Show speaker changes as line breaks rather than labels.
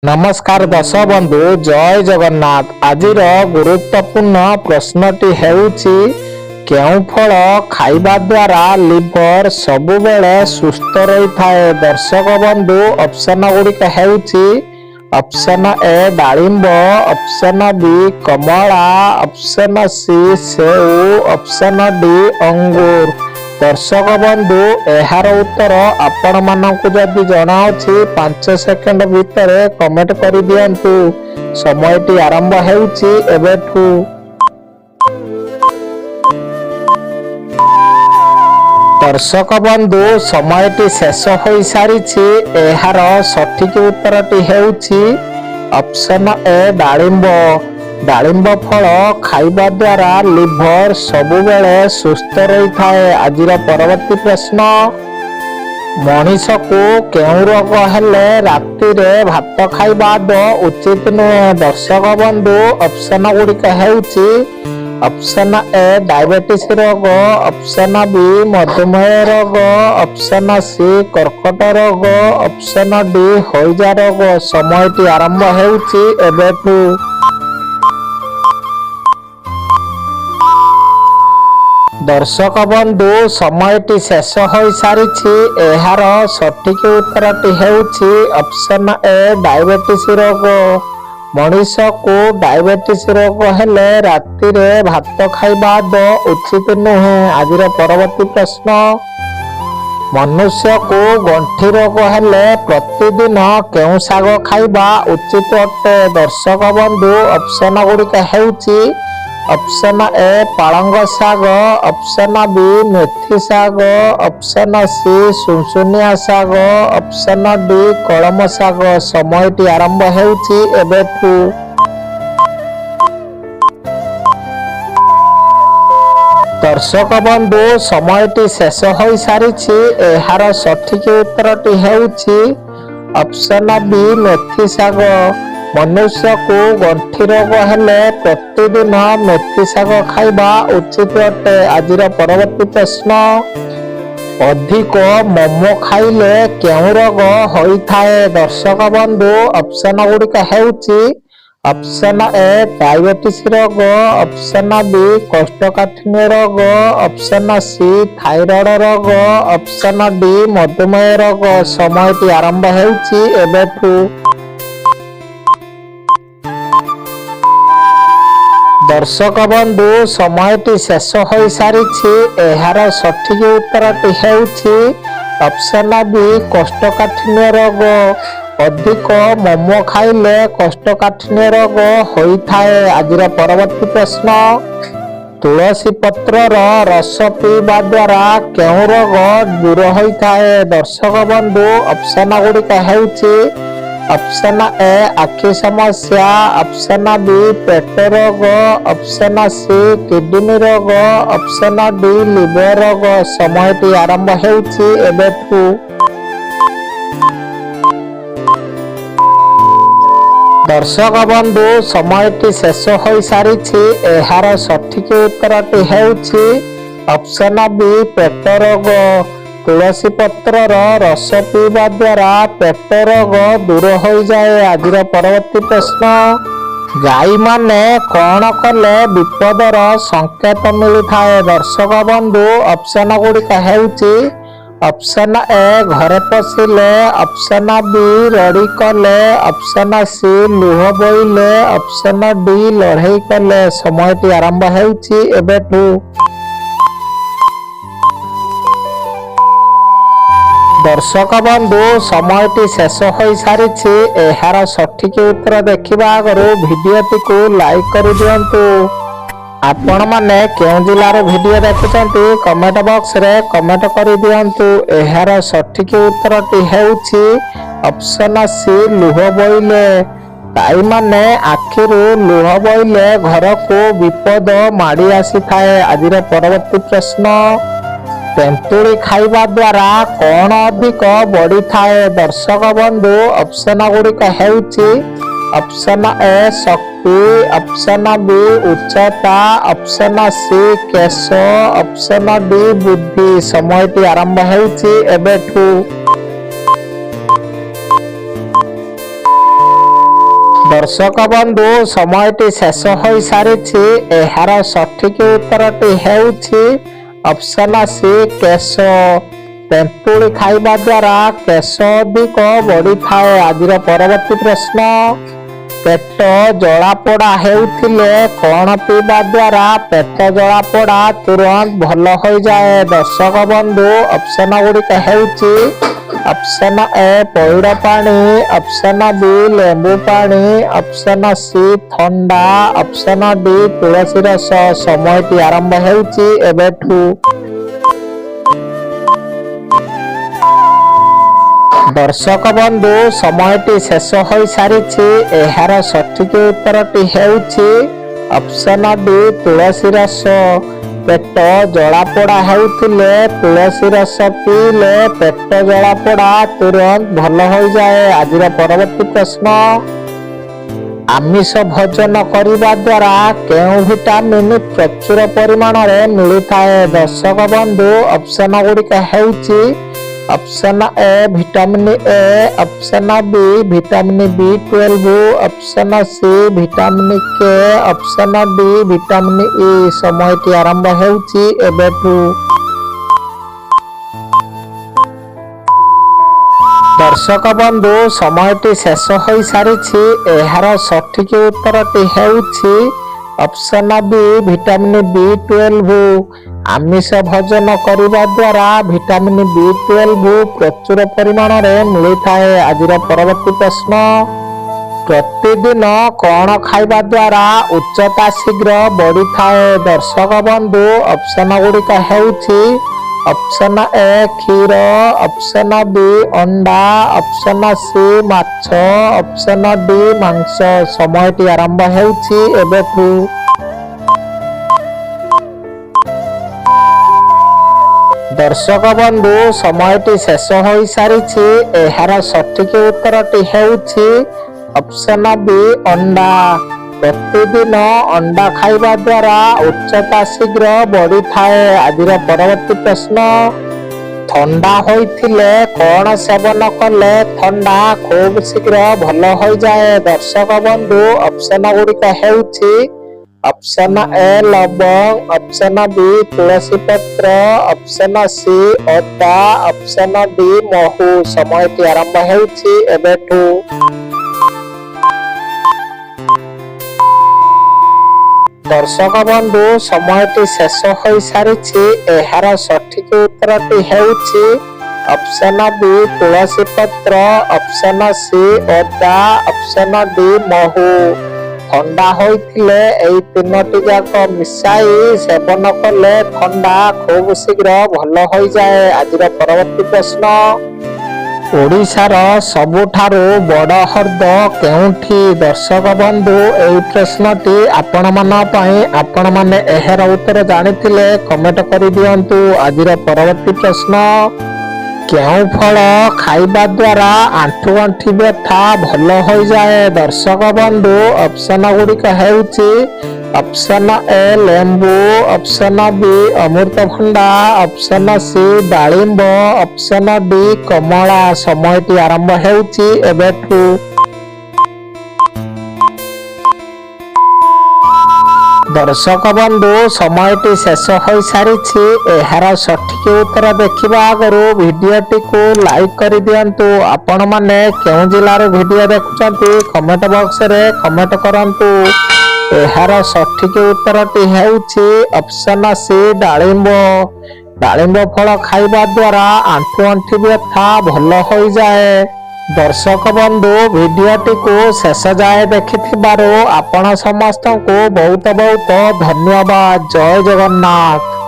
नमस्कार दर्शक बंधु जय जगन्नाथ। आज गुरुत्वपूर्ण प्रश्नटी हेउछि केउं फल खाइबा द्वारा लिवर सबुबेले सुस्थ रही थाए। दर्शक बंधु ऑप्शन गुड़िक हेउछि ऑप्शन ए डालिंब, ऑप्शन बी कमला, ऑप्शन सी सेउ, ऑप्शन डी अंगूर। दर्शक बंधु एहार उत्तर आपण मानकु जदि जणाउछि 5 सेकेंड भितर कमेंट करि दियंतु। समयटी आरंभ हेउछि एबेठु। दर्शक बंधु समयटी शेष होई सारिछि। एहार सठिक उत्तरटी हेउछि ऑप्शन ए डालिंब। डालिंब फल खाइबा द्वारा लिवर सबुबेले सुस्थ रही थाए। आज परवर्ती प्रश्न, मनीष को केउं रोग हेले राति रे भात खाइबा उचित नुहे। दर्शक बंधु ऑप्शन गुड़िक हेउछि ऑप्शन ए डायबिटीज रोग, ऑप्शन बी मधुमेह रोग, ऑप्शन सी कर्कट रोग, ऑप्शन डी हइजा रोग। समयटी आरंभ हेउछि एबेठु। दर्शक बंधु समयटी शेष होई सारिछि। एहार सठिक उत्तरटी हेउछि ऑप्शन ए डायबिटीज रोग। मनीष को डायबिटीज रोग हेले राति रे भात खाइबा उचित नुहे। आज परवर्ती प्रश्न, मनुष्य को गंठी रोग हेले प्रतिदिन केउं शाग खाइबा उचित अटे। दर्शक बंधु ऑप्शन गुड़िक हेउछि ऑप्शन ए पालंग शाग, ऑप्शन बी मेथी शाग, ऑप्शन सी सुनसुनिया शाग, ऑप्शन डी कलम शाग। समयटी आरंभ हेउछि एबेठु। दर्शक बंधु समयटी शेष होई सारिछि। एहार सठिक उत्तरटी हेउछि ऑप्शन बी मेथी शाग। मनुष्य को गंठी रोग हेले प्रतिदिन मेथी शाग खाइबा उचित अटे। आज परवर्ती प्रश्न, अधिक मोमो खाइले केउं रोग होई थाए। दर्शक बंधु ऑप्शन गुड़िक हेउछि ऑप्शन ए डायबिटीज रोग, ऑप्शन बी कोष्ठकाठिन्य रोग, ऑप्शन सी थाइरॉइड रोग, ऑप्शन डी मधुमेह रोग। समयटी आरंभ हेउछि एबेठु। दर्शक बंधु समयटी शेष होई सारिछि। एहार सठिक उत्तरटी हेउछि ऑप्शन बी कोष्ठकाठिन्य रोग। अधिक मोमो खाइले कोष्ठकाठिन्य रोग होई थाए। आज परवर्ती प्रश्न, तुलसी पत्रर रस पीवा द्वारा केउं रोग दूर होई थाए। दर्शक बंधु ऑप्शन गुड़िक हेउछि ऑप्शन ए आखि समस्या, ऑप्शन बी पेट रोग, ऑप्शन सी किडनी रोग, ऑप्शन डी लिवर रोग। समयटी आरंभ हेउछि एबेठु। दर्शक बंधु समयटी शेष होई सारिछि। एहार सठिक उत्तरटी हेउछि ऑप्शन बी पेट रोग। तुलसी पत्रर रस पीवा द्वारा पेट रोग दूर हो जाए। आज परवर्ती प्रश्न, गाई माने कौन कले विपदर संकेत मिली थाए। दर्शक बंधु ऑप्शन गुड़िक हेउछि ऑप्शन ए घरे पशिले, ऑप्शन बी रड़ी कले, ऑप्शन सी लुह बोइले, ऑप्शन डी लड़ाई कले। समयटी आरंभ हेउछि एबेठु। दर्शक बंधु समयटी शेष होई सारिछि। एहार सठिक उत्तर देखिबा आगरु भिडियोटी को लाइक कर दियंतु। आपण माने केउं जिल्लार भिडियो देखुचंती कमेंट बॉक्स रे कमेंट कर दियंतु। एहार सठिक उत्तरटी हेउछि ऑप्शन सी लुह बोइले। गाई माने आखिरु लुह बोइले घर को विपद माड़ी आसी थाए। आज परवर्ती प्रश्न, तेंतुली खाइबा द्वारा कौन अधिक बढ़ी थाए। दर्शक बंधु ऑप्शन गुड़िक हेउछि ऑप्शन ए शक्ति, ऑप्शन बी उच्चता, ऑप्शन सी केश, ऑप्शन डी बुद्धि। समयटी आरंभ हेउछि एबेठु। ଦର୍ଶକ ବନ୍ଧୁ ସମୟଟି ଶେଷ ହୋଇ ସାରିଛି। ଏହାର ସଠିକ ଉତ୍ତରଟି ହେଉଛି ଅପସନ ସି କେଶ। ତେନ୍ତୁଳି ଖାଇବା ଦ୍ୱାରା କେଶ ଅଧିକ ବଢିଥାଏ। ଆଜିର ପରବର୍ତ୍ତୀ ପ୍ରଶ୍ନ, ପେଟ ଜଳାପୋଡା ହେଉଥିଲେ କଣ ପିଇବା ଦ୍ୱାରା ପେଟ ଜଳାପୋଡା ତୁରନ୍ତ ଭଲ ହୋଇଯାଏ? ଦର୍ଶକ ବନ୍ଧୁ ଅପସନ ଗୁଡ଼ିକ ହେଉଛି ଅପସନ ଏ ପଇଡ଼ ପାଣି, ଅପସନ ବି ଲେମ୍ବୁ ପାଣି, ଅପସନ ସି ଥଣ୍ଡା, ଅପସନ ଡି ତୁଳସୀ ରସ। ସମୟଟି ଆରମ୍ଭ ହେଉଛି ଏବେଠୁ। ଦର୍ଶକ ବନ୍ଧୁ ସମୟଟି ଶେଷ ହୋଇ ସାରିଛି। ଏହାର ସଠିକ ଉତ୍ତରଟି ହେଉଛି ଅପସନ ଡି ତୁଳସୀ ରସ। ପେଟ ଜଳାପୋଡା ହେଉଥିଲେ ତୁଳସୀ ରସ ପିଇଲେ ପେଟ ଜଳାପୋଡା ତୁରନ୍ତ ଭଲ ହୋଇଯାଏ। ଆଜିର ପରବର୍ତ୍ତୀ ପ୍ରଶ୍ନ, ଆମିଷ ଭୋଜନ କରିବା ଦ୍ୱାରା କେଉଁ ଭିଟାମିନ୍ ପ୍ରଚୁର ପରିମାଣରେ ମିଳିଥାଏ? ଦର୍ଶକ ବନ୍ଧୁ ଅପସନ ଗୁଡ଼ିକ ହେଉଛି option A vitamin A, option B vitamin B12, option C vitamin K, option D vitamin E. ସମୟଟି ଆରମ୍ଭ ହେଉଛି ଏବେଠୁ। ଦର୍ଶକ ବନ୍ଧୁ ସମୟଟି ଶେଷ ହୋଇ ସାରିଛି। ଏହାର ସଠିକ ଉତ୍ତରଟି ହେଉଛି ଅପସନ ବି ଭିଟାମିନ୍ B12। ଆମିଷ ଭୋଜନ କରିବା ଦ୍ୱାରା ଭିଟାମିନ୍ B12 ପ୍ରଚୁର ପରିମାଣରେ ମିଳିଥାଏ। ଆଜିର ପରବର୍ତ୍ତୀ ପ୍ରଶ୍ନ, ପ୍ରତିଦିନ କଣ ଖାଇବା ଦ୍ୱାରା ଉଚ୍ଚତା ଶୀଘ୍ର ବଢିଥାଏ? ଦର୍ଶକ ବନ୍ଧୁ ଅପସନ ଗୁଡ଼ିକ ହେଉଛି ଅପସନ ଏ କ୍ଷୀର, ଅପସନ ବି ଅଣ୍ଡା, ଅପସନ ସି ମାଛ, ଅପସନ ଡି ମାଂସ। ସମୟଟି ଆରମ୍ଭ ହେଉଛି ଏବେଠୁ। ଦର୍ଶକ ବନ୍ଧୁ ସମୟଟି ଶେଷ ହୋଇ ସାରିଛି। ଏହାର ସଠିକ ଉତ୍ତରଟି ହେଉଛି ଅପସନ ବି ଅଣ୍ଡା। ପ୍ରତିଦିନ ଅଣ୍ଡା ଖାଇବା ଦ୍ୱାରା ଉଚ୍ଚତା ଶୀଘ୍ର ବଢିଥାଏ। ଆଜିର ପରବର୍ତ୍ତୀ ପ୍ରଶ୍ନ, ଥଣ୍ଡା ହୋଇଥିଲେ କଣ ସେବନ କଲେ ଥଣ୍ଡା ଖୁବ୍ ଶୀଘ୍ର ଭଲ ହୋଇଯାଏ? ଦର୍ଶକ ବନ୍ଧୁ ଅପସନ ଗୁଡ଼ିକ ହେଉଛି ଅପସନ ଏ ଲବଙ୍ଗ, ଅପସନ ବି ତୁଳସୀ ପତ୍ର, ଅପସନ ସି ଅଦା, ଅପସନ ଡି ମହୁ। ସମୟଟି ଆରମ୍ଭ ହେଉଛି ଏବେଠୁ। ଦର୍ଶକ ବନ୍ଧୁ ସମୟଟି ଶେଷ ହୋଇ ସାରିଛି। ଏହାର ସଠିକ ଉତ୍ତରଟି ହେଉଛି ଅପସନ ବି ତୁଳସୀ ପତ୍ର, ଅପସନ ସି ଅଦା, ଅପସନ ଡି ମହୁ। ଥଣ୍ଡା ହୋଇଥିଲେ ଏହି ତିନୋଟି ଯାକ ମିଶାଇ ସେବନ କଲେ ଥଣ୍ଡା ଖୁବ୍ ଶୀଘ୍ର ଭଲ ହୋଇଯାଏ। ଆଜିର ପରବର୍ତ୍ତୀ ପ୍ରଶ୍ନ, ଓଡ଼ିଶାର ସବୁଠାରୁ ବଡ଼ ହ୍ରଦ କେଉଁଠି? ଦର୍ଶକ ବନ୍ଧୁ ଏହି ପ୍ରଶ୍ନଟି ଆପଣମାନଙ୍କ ପାଇଁ। ଆପଣମାନେ ଏହାର ଉତ୍ତର ଜାଣିଥିଲେ କମେଣ୍ଟ କରିଦିଅନ୍ତୁ। ଆଜିର ପରବର୍ତ୍ତୀ ପ୍ରଶ୍ନ, କେଉଁ ଫଳ ଖାଇବା ଦ୍ୱାରା ଆଣ୍ଠୁ ଗଣ୍ଠି ବ୍ୟଥା ଭଲ ହୋଇଯାଏ? ଦର୍ଶକ ବନ୍ଧୁ ଅପସନ ଗୁଡ଼ିକ ହେଉଛି ଅପସନ ଏ ଲେମ୍ବୁ, ଅପସନ ବି ଅମୃତଭଣ୍ଡା, ଅପସନ ସି ଡାଳିମ୍ବ, ଅପସନ ଡି କମଳା। ସମୟଟି ଆରମ୍ଭ ହେଉଛି ଏବେଠୁ। ଦର୍ଶକ ବନ୍ଧୁ ସମୟଟି ଶେଷ ହୋଇ ସାରିଛି। ଏହାର ସଠିକ ଉତ୍ତର ଦେଖିବା ଆଗରୁ ଭିଡିଓଟିକୁ ଲାଇକ୍ କରିଦିଅନ୍ତୁ। ଆପଣମାନେ କେଉଁ ଜିଲ୍ଲାରୁ ଭିଡିଓ ଦେଖୁଛନ୍ତି କମେଣ୍ଟ ବକ୍ସରେ କମେଣ୍ଟ କରନ୍ତୁ। ଏହାର ସଠିକ ଉତ୍ତରଟି ହେଉଛି ଅପସନ ସି ଡାଳିମ୍ବ। ଡାଳିମ୍ବ ଫଳ ଖାଇବା ଦ୍ୱାରା ଆଣ୍ଠୁ ଗଣ୍ଠି ବ୍ୟଥା ଭଲ ହୋଇଯାଏ। ଦର୍ଶକ ବନ୍ଧୁ ଭିଡିଓଟିକୁ ଶେଷ ଯାଏ ଦେଖିଥିବାରୁ ଆପଣ ସମସ୍ତଙ୍କୁ ବହୁତ ବହୁତ ଧନ୍ୟବାଦ। ଜୟ ଜଗନ୍ନାଥ।